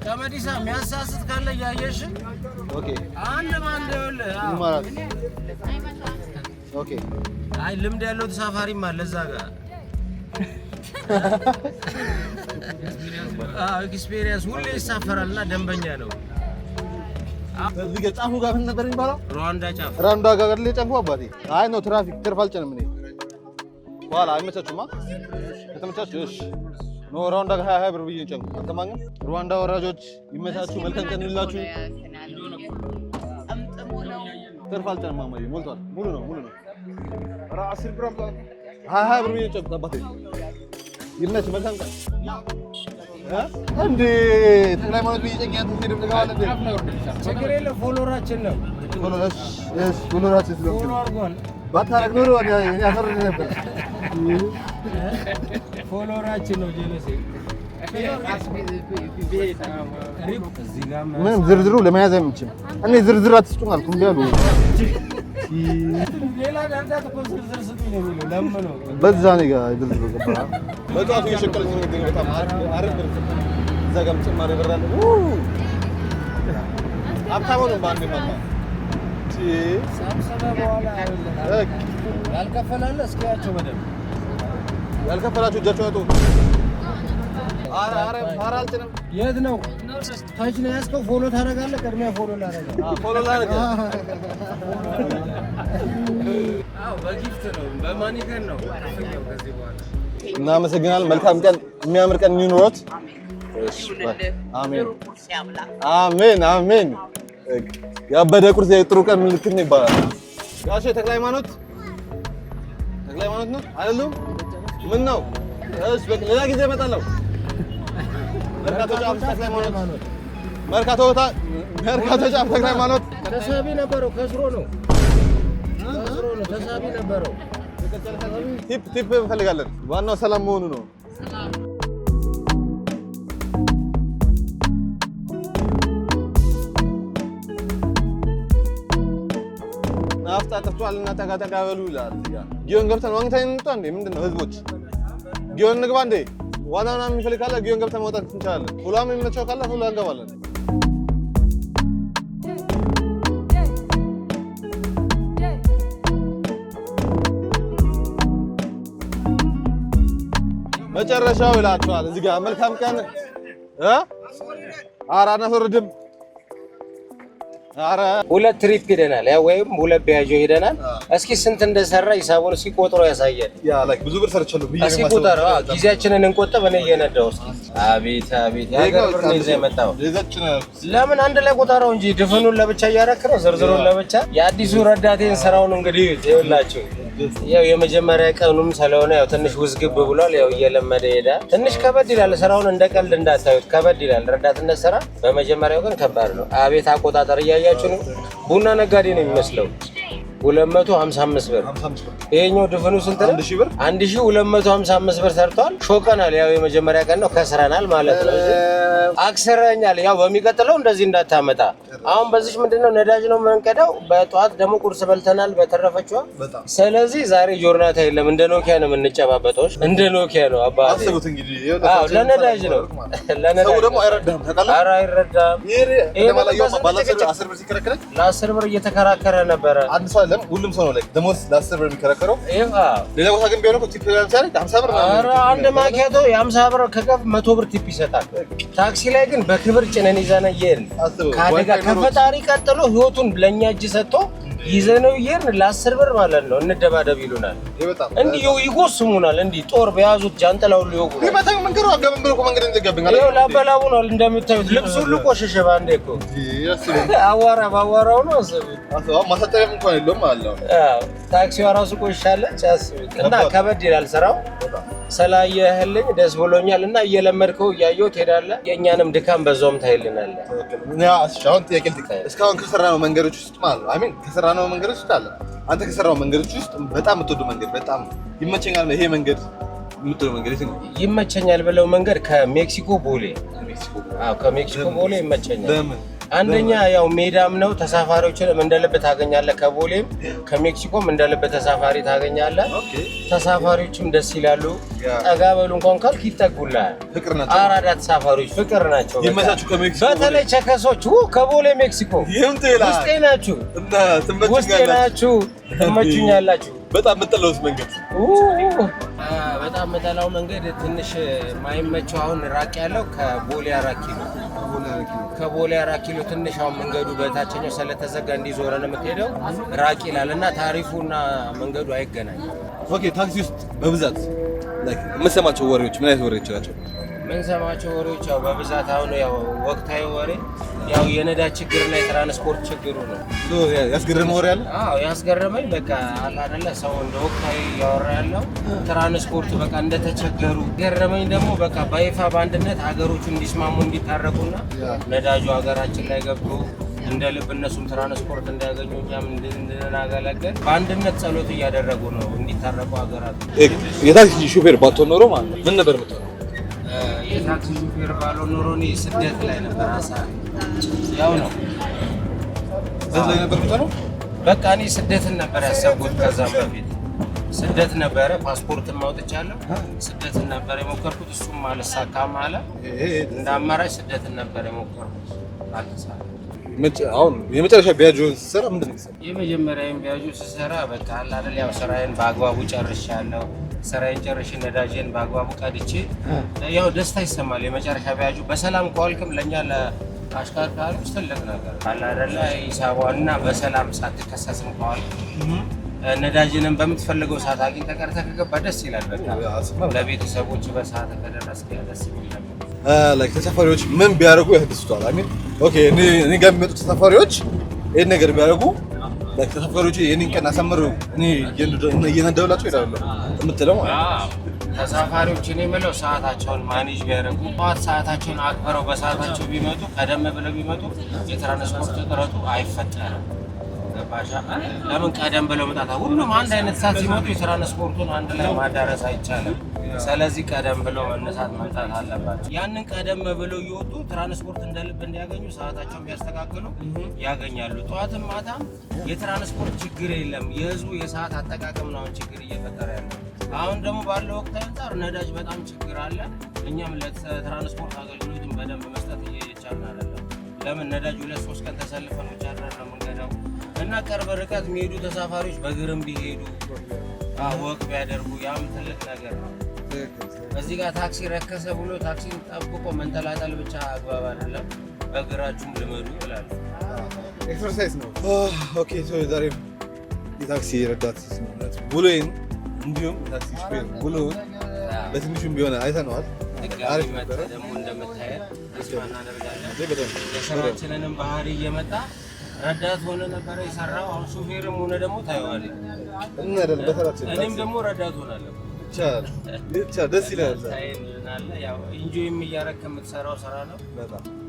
Speaker 2: ከመዲሳ የሚያሳስት ካለ ያየሽ ኦኬ አንድ ማንደ ማለት ኦኬ። አይ ልምድ ያለው ተሳፋሪም አለ እዛ ጋር ኤክስፒሪየንስ ሁሌ ይሳፈራልና ደንበኛ ነው።
Speaker 1: እዚህ ጋር ጫፉ ጋር ምን ነበር የሚባለው?
Speaker 2: ሩዋንዳ
Speaker 1: ጋር አይደል ጫፉ አባቴ? አይ ነው ትራፊክ ትርፍ አልጨንም እኔ በኋላ አይመቻችሁማ። ከተመቻችሁ እሺ ኖ ሩዋንዳ ጋር 20 ብር ብዬ ጨንቁ። አንተማንም ሩዋንዳ ወራጆች ይመቻችሁ። መልካም ቀን ይላችሁ። ትርፍ አልጨንም ማማዬ ሞልቷል። ሙሉ ነው ኧረ 10 ብር 20 ብር ብዬ ጨንቁ አባቴ። ይመች መልካም ቀን እንዴ ተክለ ሃይማኖት በየጨኛ ተሰደም ተጋዋለ እንዴ
Speaker 2: ችግር የለም። ፎሎራችን ነው
Speaker 1: ፎሎራችን ነው ባታረግ ኖሮ ያፈር ነበር።
Speaker 2: ፎሎራችን ነው ጀለሴ
Speaker 1: ምንም ዝርዝሩ ለመያዝ አይመችም። እኔ ዝርዝር አትስጡኝ አልኩም ቢያሉ
Speaker 2: ሌላ ዳንዳት እኮ ዝርዝር ስጡኝ ነው የሚለው ለምን ነው
Speaker 1: በዛ ነው ጋር ዝርዝሩ ገባ በጣም እየሸቀለች ነው የሚገኘው። በጣም አረብ እዛ ጋር ጭማሪ በራለ አብታው ነው ባንዴ ማማ
Speaker 2: ሳምሰባ በኋላ ያልከፈላለ እስኪያቸው በደም
Speaker 1: ያልከፈላችሁ እጃችሁ አውጡ። አረ አልችልም።
Speaker 2: የት ነው ታች ነው ያስከው? ፎሎ ታደርጋለህ? ቀድሚያ ፎሎ ላደርግ
Speaker 1: ፎሎ ላደርግ
Speaker 2: በጊፍት ነው በማኒከን ነው ከዚህ በኋላ።
Speaker 1: እናመሰግናለን። መልካም ቀን፣ የሚያምር ቀን ይኑሮት። አሜን አሜን። ያበደ ቁርስ የጥሩ ቀን ምልክት ነው ይባላል። ጋሼ ተክለ ሃይማኖት ነው አይደሉም? ምን ነው? እሺ በቃ ሌላ ጊዜ እመጣለሁ። መርካቶ ጫፍ ተክለ ሃይማኖት
Speaker 2: ተሳቢ ነበረው። ከስሮ ነው ተሳቢ ነበረው።
Speaker 1: ቲፕ እንፈልጋለን። ዋናው ሰላም መሆኑ ነው። ናፍጣ ጠፍቷልና ጠጋ በሉ ይላል። ጊዮን ገብተን ዋኝተን እንውጣ እንዴ? ምንድነው ህዝቦች ጊዮን እንግባ እንዴ? ዋናና የሚፈልግ ካለ ጊዮን ገብተን መውጣት እንችላለን። ሁላም የሚመቸው ካለ ሁላ እንገባለን። መጨረሻው ይላችኋል እዚህ ጋር መልካም ቀን አናስወርድም።
Speaker 2: አረ ሁለት ትሪፕ ሄደናል፣ ወይም ሁለት ቢያጆ ሄደናል። እስኪ ስንት እንደሰራ ሂሳቡን እስኪ ቆጥሮ ያሳየን።
Speaker 1: ያ ላይክ ብዙ ብር ሰርቻለሁ ብዬ
Speaker 2: እስኪ ቁጠር። ጊዜያችንን እንቆጥብ። እኔ እየነዳሁ አቤት ያገር ብር ነው ይዘህ የመጣው። ለምን አንድ ላይ ቆጠረው እንጂ ድፍኑን ለብቻ እያደረክ ነው፣ ዝርዝሩን ለብቻ። የአዲሱ ረዳቴን ስራውን እንግዲህ ይኸውላችሁ፣ ያው የመጀመሪያ ቀኑም ስለሆነ ያው ትንሽ ውዝግብ ብሏል። ያው እየለመደ ሄዳል። ትንሽ ከበድ ይላል ስራውን፣ እንደ ቀልድ እንዳታዩት ከበድ ይላል። ረዳትነት ስራ በመጀመሪያው ግን ከባድ ነው። አቤት አቆጣጠር እያያችሁ ነው። ቡና ነጋዴ ነው የሚመስለው። 255 ብር። ይሄኛው ድፍኑ ስንት ነው? 1255 ብር ሰርቷል። ሾቀናል። ያው የመጀመሪያ ቀን ነው፣ ከስረናል ማለት ነው። አክስረኛል። ያው በሚቀጥለው እንደዚህ እንዳታመጣ። አሁን በዚህ ምንድነው ነዳጅ ነው መንቀዳው። በጠዋት ደግሞ ቁርስ በልተናል በተረፈችዋ። ስለዚህ ዛሬ ጆርናታ የለም። እንደ ኖኪያ ነው የምንጨባበጠው። እንደ ኖኪያ ነው አባቴ።
Speaker 1: አስቡት እንግዲህ
Speaker 2: ለነዳጅ ነው።
Speaker 1: ሰው ደግሞ አይረዳም። ታውቃለህ?
Speaker 2: ኧረ አይረዳም።
Speaker 1: ይሄ ለ10 ብር ሲከራከረ
Speaker 2: ለ10 ብር እየተከራከረ ነበረ።
Speaker 1: አንድ ሰው አይደለም ሁሉም ሰው ነው ላይ ደሞዝ ለ10 ብር የሚከራከረው። ሌላ ቦታ ግን ቢሆን እኮ ቲፕ ለምሳሌ 50 ብር ነው።
Speaker 2: ኧረ አንድ ማኪያቶ የ50 ብር ከከፍ 100 ብር ቲፕ ይሰጣል። ታክሲ ላይ ግን በክብር ጭነን ይዘን እየሄድን ከአደጋ ከፈጣሪ ቀጥሎ ህይወቱን ለእኛ እጅ ሰጥቶ ይዘነው እየሄድን ለ10 ብር ማለት ነው እንደባደብ ይሉናል። እንዲህ ይጎስሙናል። እንዲህ ጦር በያዙት ጃንጥላ ሁሉ ይወጉ።
Speaker 1: ይመታኝ መንገሩ አገበን ብሎ መንገድ እንደገብኝ
Speaker 2: አለ። ይኸው ላበላቡ ነው እንደምታዩት። ልብስ ሁሉ ቆሸሸ ባንዴ እኮ አዋራ ባዋራው ነው። አሰብ
Speaker 1: ማሰጠሪያ እንኳን የለውም አለ።
Speaker 2: ታክሲዋ ራሱ ቆሻለች። አስቡት። እና ከበድ ይላል ስራው። ስላየህልኝ ደስ ብሎኛል። እና እየለመድከው እያየሁ ትሄዳለህ። የእኛንም ድካም በዛውም ታይልናለህ።
Speaker 1: አሁን ጥያቄ እስካሁን ከሰራነው መንገዶች ውስጥ ማለት ነው አሚን ከሰራነው መንገዶች ውስጥ አለ አንተ ከሰራው መንገዶች ውስጥ በጣም የምትወደው መንገድ በጣም ይመቸኛል ይሄ መንገድ የምትወደው መንገድ የትኛው
Speaker 2: ይመቸኛል ብለው መንገድ ከሜክሲኮ ቦሌ ከሜክሲኮ ቦሌ ይመቸኛል። ለምን? አንደኛ ያው ሜዳም ነው። ተሳፋሪዎችንም እንደልብ ታገኛለህ። ከቦሌም ከሜክሲኮም እንደልብ ተሳፋሪ ታገኛለህ። ተሳፋሪዎችም ደስ ይላሉ። ጠጋ በሉ እንኳን ካልክ ይጠጉልሃል።
Speaker 1: ፍቅር ናቸው።
Speaker 2: አራዳ ተሳፋሪዎች ፍቅር ናቸው።
Speaker 1: ይመቻችሁ። ከሜክሲኮ
Speaker 2: በተለይ ቸከሶች ከቦሌ ሜክሲኮ ውስጤ ናችሁ፣ ትመቹኛላችሁ።
Speaker 1: በጣም የምጠላውስ መንገድ
Speaker 2: በጣም የምጠላው መንገድ ትንሽ ማይመቸው አሁን ራቅ ያለው ከቦሌ 4 ኪሎ ከቦሌ 4 ኪሎ ትንሽ አሁን መንገዱ በታችኛው ስለተዘጋ እንዲዞረ ነው የምትሄደው ራቅ ይላል እና ታሪፉና መንገዱ አይገናኝም።
Speaker 1: ኦኬ ታክሲ ውስጥ በብዛት የምትሰማቸው ወሬዎች ምን አይነት ወሬዎች ናቸው?
Speaker 2: ምንሰማቸው ወሬዎች ያው በብዛት አሁን ያው ወቅታዊ ወሬ ያው የነዳጅ ችግርና የትራንስፖርት ችግሩ ነው።
Speaker 1: ያስገረመ ወሬ አለ?
Speaker 2: አዎ ያስገረመኝ በቃ አለ አይደለ ሰው እንደ ወቅታዊ ያወራ ያለው ትራንስፖርት በቃ እንደተቸገሩ ገረመኝ። ደግሞ በቃ በይፋ በአንድነት ሀገሮቹ እንዲስማሙ እንዲታረቁና ነዳጁ ሀገራችን ላይ ገብቶ እንደ ልብ እነሱም ትራንስፖርት እንዲያገኙ እኛም እንድናገለግል በአንድነት ጸሎት እያደረጉ ነው እንዲታረቁ ሀገራቱ።
Speaker 1: የታክሲ ሹፌር ባትሆን ኖሮ ማለት ነው ምን ነበር የምትሆነው?
Speaker 2: የታክሲ ሹፌር ባልሆን ኖሮ እኔ ስደት ላይ ነበር። ያው ነው
Speaker 1: ስደት ላይ ነበር የምትሆነው።
Speaker 2: በቃ እኔ ስደትን ነበር ያሰብኩት። ከዛም በፊት ስደት ነበረ፣ ፓስፖርትም አውጥቻለሁ። ስደትን ነበር የሞከርኩት፣ እሱም አልሳካም አለ። እንደ አማራጭ ስደትን ነበር የሞከርኩት፣ አልተሳካም።
Speaker 1: አሁን የመጨረሻ ቢያጆን ስትሰራ ምንድን ነው የሰራው?
Speaker 2: የመጀመሪያውን ቢያጆ ስሰራ በቃ አለ አይደል ያው ስራዬን በአግባቡ ጨርሻለሁ። ስራዬን ጨርሼ ነዳጄን በአግባቡ ቀድቼ ያው ደስታ ይሰማል። የመጨረሻ ቢያጆ በሰላም ከዋልክም ለእኛ ለአሽከርካሪዎች ትልቅ ነገር አለ አይደለ ሂሳቧንና በሰላም ሳትከሰስም ከዋልክ ነዳጅንም በምትፈልገው ሰዓት አግኝተህ ቀርተህ ከገባ ደስ ይላል። በቃ ለቤተሰቦች በሰዓት ከደረስክ ደስ የሚል ነገር
Speaker 1: ተሳፋሪዎች ምን ቢያደርጉ ያስደስቷል? አሚን ኦኬ እኔ ጋር የሚመጡት ተሳፋሪዎች ይሄን ነገር ቢያደርጉ ተሳፋሪዎች የኔን ቀን አሳምሩ እኔ እየነዳሁላቸው ይላሉ የምትለው
Speaker 2: ተሳፋሪዎች እኔ የምለው ሰዓታቸውን ማኔጅ ቢያደርጉ ጠዋት ሰዓታቸውን አክብረው በሰዓታቸው ቢመጡ ቀደም ብለው ቢመጡ የትራንስፖርት እጥረቱ አይፈጠርም። ለምን ቀደም ብለው መጣታ ሁሉም አንድ አይነት ሰዓት ሲመጡ የትራንስፖርቱን አንድ ላይ ማዳረስ አይቻልም። ስለዚህ ቀደም ብለው መነሳት መምጣት አለባቸው። ያንን ቀደም ብለው እየወጡ ትራንስፖርት እንደ ልብ እንዲያገኙ ሰዓታቸውን ቢያስተካክሉ ያገኛሉ። ጠዋትም ማታም የትራንስፖርት ችግር የለም። የህዝቡ የሰዓት አጠቃቀም ነው ችግር እየፈጠረ ያለው። አሁን ደግሞ ባለው ወቅት አንፃር ነዳጅ በጣም ችግር አለ። እኛም ለትራንስፖርት አገልግሎትን በደንብ መስጠት እየቻልን አይደለም። ለምን ነዳጅ 2-3 ቀን ተሰልፈን ብቻ አይደለም መንገዳው እና ቅርብ ርቀት የሚሄዱ ተሳፋሪዎች በእግርም ቢሄዱ ወቅ ቢያደርጉ ያም ትልቅ ነገር ነው። እዚህ ጋር ታክሲ ረከሰ ብሎ ታክሲን ጠብቆ መንጠላጠል ብቻ አግባብ አይደለም። በእግራችሁም ልመዱ ይላሉ።
Speaker 1: ኤክሰርሳይዝ ነው። ኦኬ ሶ ዛሬ የታክሲ ረዳት ስምምነት ውሎዬን እንዲሁም ታክሲ ሹፌር ውሎውን በትንሹም ቢሆን አይተነዋል።
Speaker 2: አሪፍ ነበር። ደግሞ እንደምታየው ተስፋ እናደርጋለን የስራችንንም ባህሪ እየመጣ ረዳት ሆነ ነበር የሰራው። አሁን ሹፌርም ሆነ ደግሞ ታየዋለህ
Speaker 1: እና አይደል በተራችን
Speaker 2: እኔም ደግሞ ረዳት ሆናለሁ።
Speaker 1: ብቻ ደስ ይላል።
Speaker 2: ያው ኢንጆይም እያደረክ የምትሰራው ስራ ነው።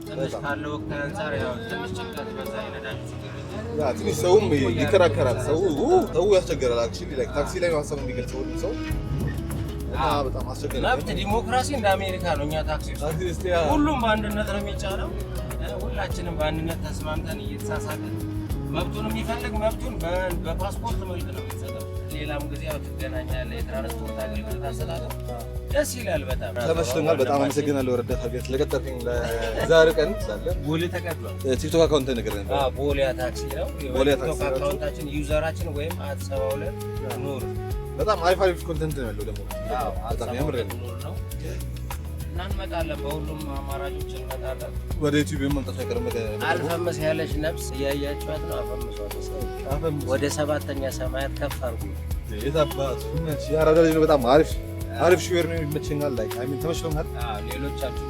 Speaker 2: ትንሽ ካለው ወቅት አንፃር ያው ትንሽ ጭንቀት በዛ ይነዳጅ ችግር
Speaker 1: ትንሽ ሰውም ይከራከራል። ሰው ያስቸግራል። አክቹሊ ላይክ ታክሲ ላይ ሀሳብ የሚገልጸው ሁሉ ሰው በጣም አስቸጋሪ ነው።
Speaker 2: መብት ዲሞክራሲ እንደ አሜሪካ ነው። እኛ ታክሲ ውስጥ ሁሉም በአንድነት ነው የሚጫነው። ሁላችንም በአንድነት ተስማምተን እየተሳሳትን መብቱን የሚፈልግ መብቱን በፓስፖርት መልክ ነው የሚሰጠው። ሌላም ጊዜ ያው ትገናኛለህ። የትራንስፖርት አገልግሎት አሰጣጥ ደስ ይላል። በጣም
Speaker 1: ተመስገናል። በጣም አመሰግናለሁ ረዳት አድርገህ ስለቀጠርከኝ። ለዛሬ ቀን ስላለ
Speaker 2: ውል ተቀብሏል።
Speaker 1: ቲክቶክ አካውንት ነገር ነበር።
Speaker 2: ቦሊያ ታክሲ ነው ቲክቶክ አካውንታችን። ዩዘራችን ወይም @72 ኑር።
Speaker 1: በጣም አሪፍ ኮንተንት ነው ያለው። ደግሞ በጣም ያምር ነው።
Speaker 2: እንመጣለን። በሁሉም አማራጮች እንመጣለን።
Speaker 1: ወደ ዩቲዩብ መምጣት አይቀርም።
Speaker 2: አልፈመስ ያለች ነፍስ እያያችኋት ነው። አፈምሷት ወደ 7ኛ ሰማያት ከፍ አድርጉ።
Speaker 1: የታባት ሁነች ያራዳ ልጅ ነው። በጣም አሪፍ ሹፌር ነው። ይመቸኛል። ላይክ አይ ሚን ተመችቶኛል።
Speaker 2: ሌሎቻችሁ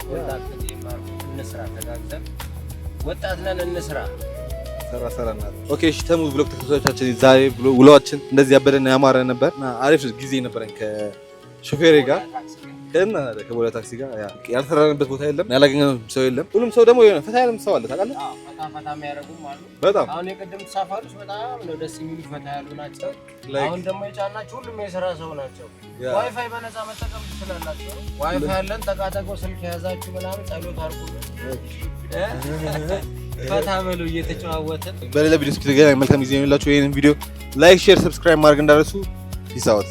Speaker 2: ኮንታክት ይማርኩ። እንስራ፣ ተጋግዘን ወጣት ነን እንስራ።
Speaker 1: ሰራና ኦኬ። እሺ ተሙ ብሎግ ተከታታዮቻችን ዛሬ ውሏችን እንደዚህ ያበደና ያማረ ነበር እና አሪፍ ጊዜ ነበረን ከሹፌሬ ጋር እና ከቦሌ ታክሲ ጋር ያልሰራንበት ቦታ የለም፣ ያላገኘነው ሰው የለም። ሁሉም ሰው ደግሞ የሆነ ፈታ ያለም ሰው አለ ታውቃለህ።
Speaker 2: ፈታ የሚያደርጉም አሉ።
Speaker 1: በጣም
Speaker 2: አሁን የቅድም ተሳፋሪዎች በጣም ነው ደስ የሚሉ ፈታ ያሉ ናቸው። አሁን ደግሞ የጫናቸው ሁሉም የስራ ሰው ናቸው። ዋይፋይ በነፃ መጠቀም ትችላላችሁ። ዋይፋይ ያለን ጠቃጠቆ ስልክ የያዛችሁ ምናምን ጸሎት አድርጉ፣ ፈታ በሉ እየተጨዋወትን።
Speaker 1: በሌላ ቪዲዮ እስኪገናኝ መልካም ጊዜ ይሁንላችሁ። ይሄንን ቪዲዮ ላይክ፣ ሼር፣ ሰብስክራይብ ማድረግ እንዳትረሱ። ፒስ አውት።